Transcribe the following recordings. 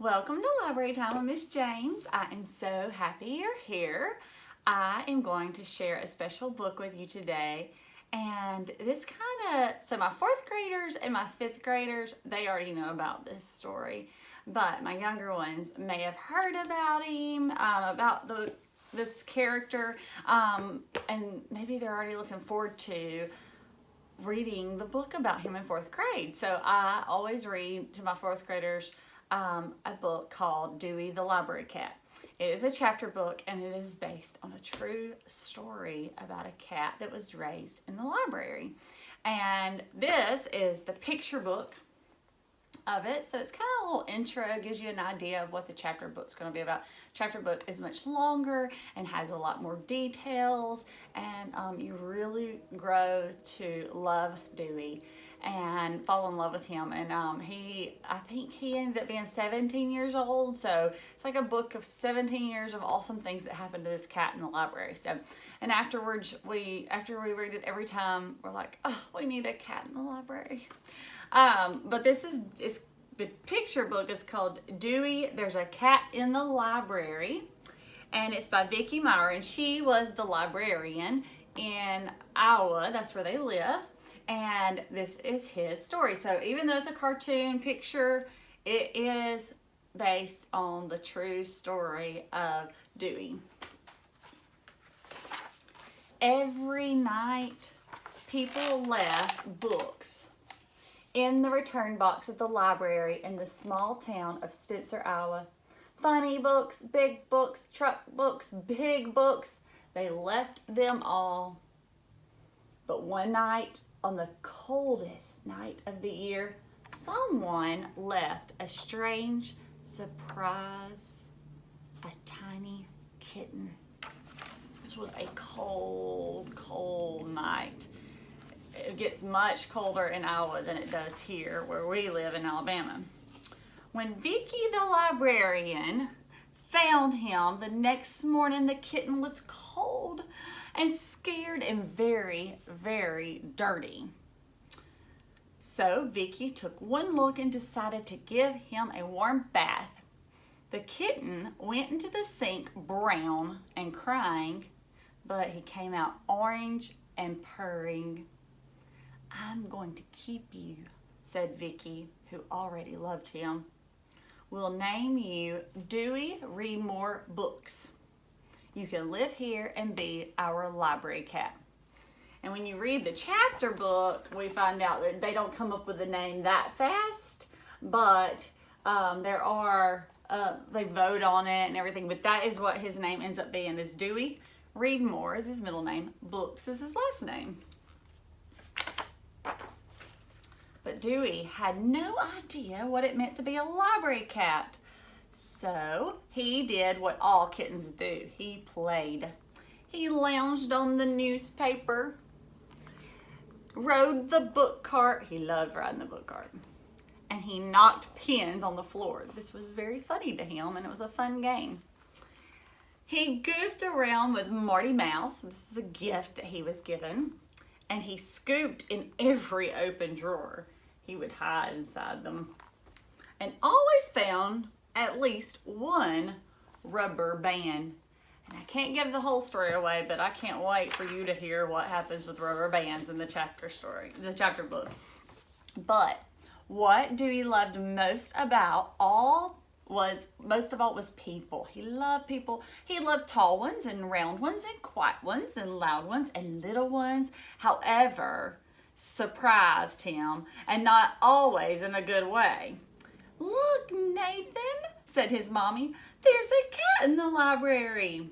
Welcome to Library Time with Miss James. I am so happy you're here. I am going to share a special book with you today. And this so my fourth graders and my fifth graders, they already know about this story. But my younger ones may have heard about him, this character, and maybe they're already looking forward to reading the book about him in fourth grade. So I always read to my fourth graders a book called Dewey the Library Cat. It is a chapter book and it is based on a true story about a cat that was raised in the library. And this is the picture book of it. So it's kind of a little intro, gives you an idea of what the chapter book's going to be about. Chapter book is much longer and has a lot more details, and you really grow to love Dewey and fall in love with him. And I think he ended up being 17 years old, so it's like a book of 17 years of awesome things that happened to this cat in the library. So, and afterwards, after we read it every time, we're like, oh, we need a cat in the library. But the picture book is called Dewey, There's a Cat in the Library, and it's by Vicki Myron. She was the librarian in Iowa, that's where they live, and this is his story. So even though it's a cartoon picture, it is based on the true story of Dewey. Every night, people left books in the return box at the library in the small town of Spencer, Iowa. Funny books, big books, truck books, big books. They left them all. But one night, on the coldest night of the year, someone left a strange surprise, a tiny kitten. This was a cold, cold night. It gets much colder in Iowa than it does here where we live in Alabama. When Vicki the librarian found him the next morning, the kitten was cold and scared and very, very dirty. So Vicki took one look and decided to give him a warm bath. The kitten went into the sink brown and crying, but he came out orange and purring. I'm going to keep you, said Vicki, who already loved him. We'll name you Dewey Read More Books. You can live here and be our library cat. And when you read the chapter book, we find out that they don't come up with a name that fast, but they vote on it and everything, but that is what his name ends up being, is Dewey. Read More is his middle name. Books is his last name. But Dewey had no idea what it meant to be a library cat. So he did what all kittens do. He played. He lounged on the newspaper, rode the book cart. He loved riding the book cart. And he knocked pins on the floor. This was very funny to him, and it was a fun game. He goofed around with Marty Mouse. This is a gift that he was given. And he scooped in every open drawer. He would hide inside them. And always found at least one rubber band. And I can't give the whole story away, but I can't wait for you to hear what happens with rubber bands in the chapter book. But what Dewey loved most of all was people. He loved people. He loved tall ones and round ones and quiet ones and loud ones and little ones. However, surprised him, and not always in a good way. Look, Nathan, said his mommy, there's a cat in the library.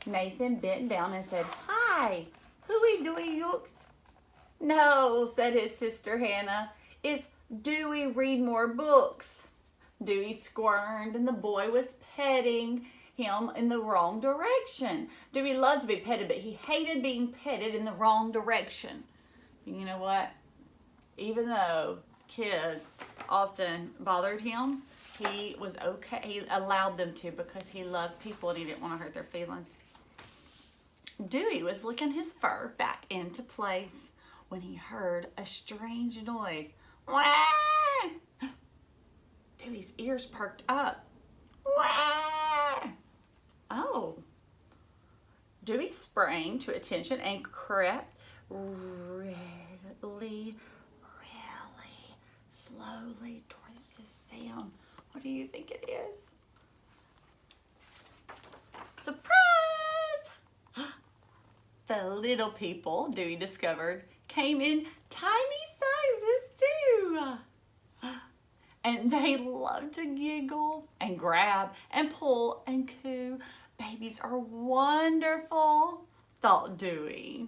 Nathan bent down and said, hi, whoey Dewey yooks. No, said his sister Hannah, it's Dewey Read More Books. Dewey squirmed and the boy was petting him in the wrong direction. Dewey loved to be petted, but he hated being petted in the wrong direction. You know what? Even though kids often bothered him, he was okay. He allowed them to because he loved people and he didn't want to hurt their feelings. Dewey was licking his fur back into place when he heard a strange noise. Wah! Dewey's ears perked up. Wah! Oh. Dewey sprang to attention and crept really slowly towards the sound. What do you think it is? Surprise! The little people, Dewey discovered, came in tiny sizes too. And they love to giggle and grab and pull and coo. Babies are wonderful, thought Dewey.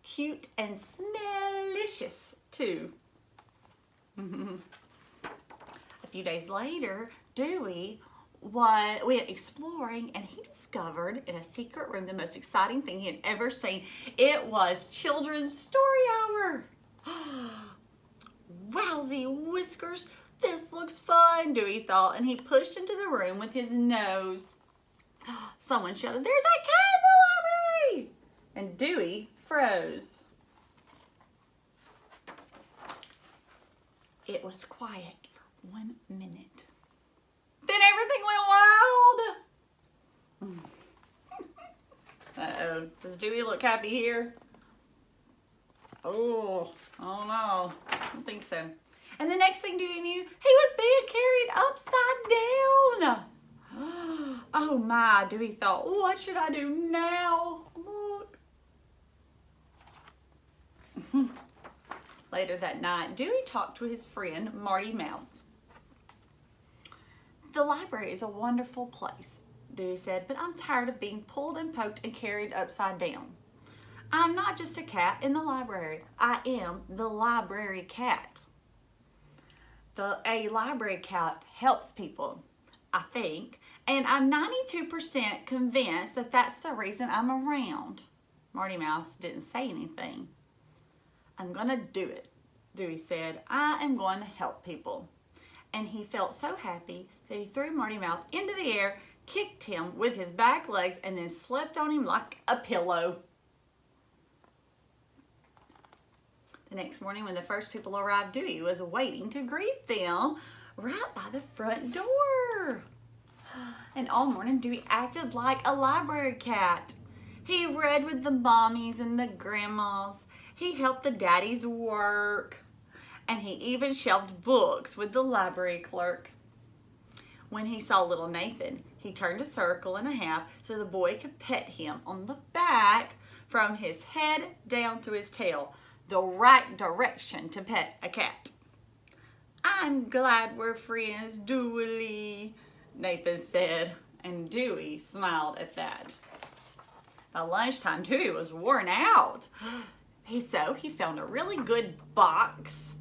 Cute and smellicious too. A few days later, Dewey went exploring, and he discovered in a secret room the most exciting thing he had ever seen. It was children's story hour. Wowsy whiskers, this looks fun, Dewey thought, and he pushed into the room with his nose. Someone shouted, "There's a cat in the library!" And Dewey froze. It was quiet for 1 minute. Then everything went wild. Uh-oh. Does Dewey look happy here? Oh no. I don't think so. And the next thing Dewey knew, he was being carried upside down. Oh my, Dewey thought, what should I do now? Look. Later that night, Dewey talked to his friend, Marty Mouse. The library is a wonderful place, Dewey said, but I'm tired of being pulled and poked and carried upside down. I'm not just a cat in the library. I am the library cat. A library cat helps people, I think, and I'm 92% convinced that that's the reason I'm around. Marty Mouse didn't say anything. I'm gonna do it, Dewey said. I am going to help people. And he felt so happy that he threw Marty Mouse into the air, kicked him with his back legs, and then slept on him like a pillow. The next morning when the first people arrived, Dewey was waiting to greet them right by the front door. And all morning Dewey acted like a library cat. He read with the mommies and the grandmas. He helped the daddies work. And he even shelved books with the library clerk. When he saw little Nathan, he turned a circle and a half so the boy could pet him on the back from his head down to his tail. The right direction to pet a cat. I'm glad we're friends, Dewey, Nathan said, and Dewey smiled at that. By lunchtime, Dewey was worn out. So he found a really good box.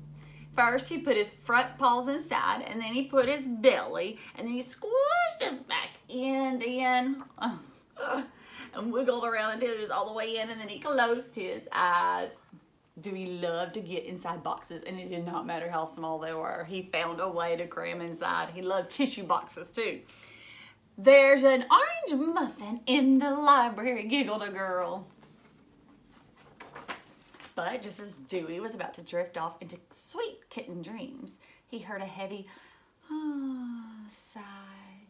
First, he put his front paws inside, and then he put his belly, and then he squished his back end in, and wiggled around until he was all the way in, and then he closed his eyes. Dewey loved to get inside boxes, and it did not matter how small they were. He found a way to cram inside. He loved tissue boxes, too. There's an orange muffin in the library, giggled a girl. But just as Dewey was about to drift off into sweet kitten dreams, he heard a heavy sigh,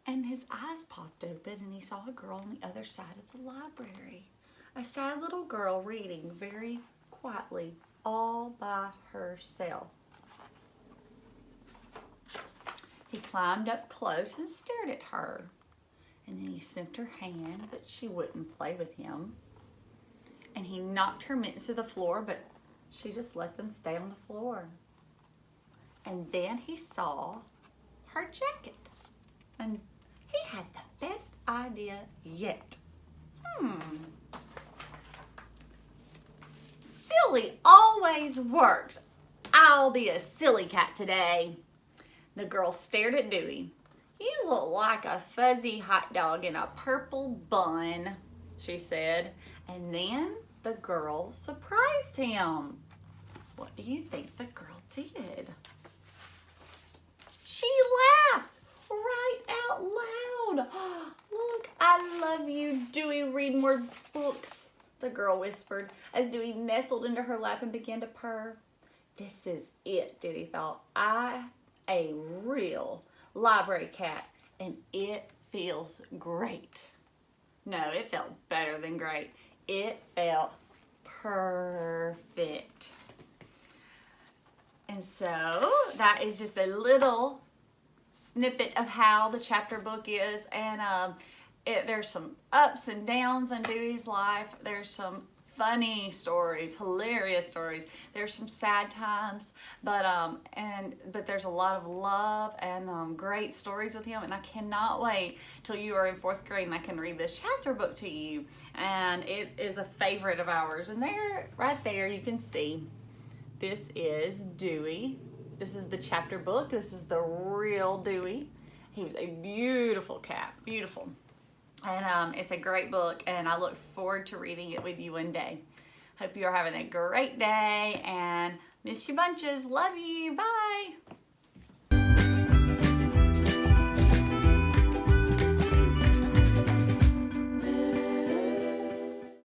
and his eyes popped open, and he saw a girl on the other side of the library. A sad little girl reading very quietly, all by herself. He climbed up close and stared at her. And then he sniffed her hand, but she wouldn't play with him. And he knocked her mittens to the floor, but she just let them stay on the floor. And then he saw her jacket. And he had the best idea yet. Silly always works. I'll be a silly cat today. The girl stared at Dewey. You look like a fuzzy hot dog in a purple bun, she said. And then the girl surprised him. What do you think the girl did? She laughed right out loud. Look, I love you, Dewey. Read more books, the girl whispered as Dewey nestled into her lap and began to purr. This is it, Dewey thought. I a real library cat, and it feels great. No, it felt better than great. It felt perfect. And so that is just a little snippet of how the chapter book is, and there's some ups and downs in Dewey's life. There's some funny stories, hilarious stories. There's some sad times, but there's a lot of love and great stories with him. And I cannot wait till you are in 4th grade and I can read this chapter book to you. And it is a favorite of ours. And there, right there, you can see this is Dewey. This is the chapter book. This is the real Dewey. He was a beautiful cat, beautiful. And it's a great book, and I look forward to reading it with you one day. Hope you are having a great day, and miss you bunches. Love you. Bye.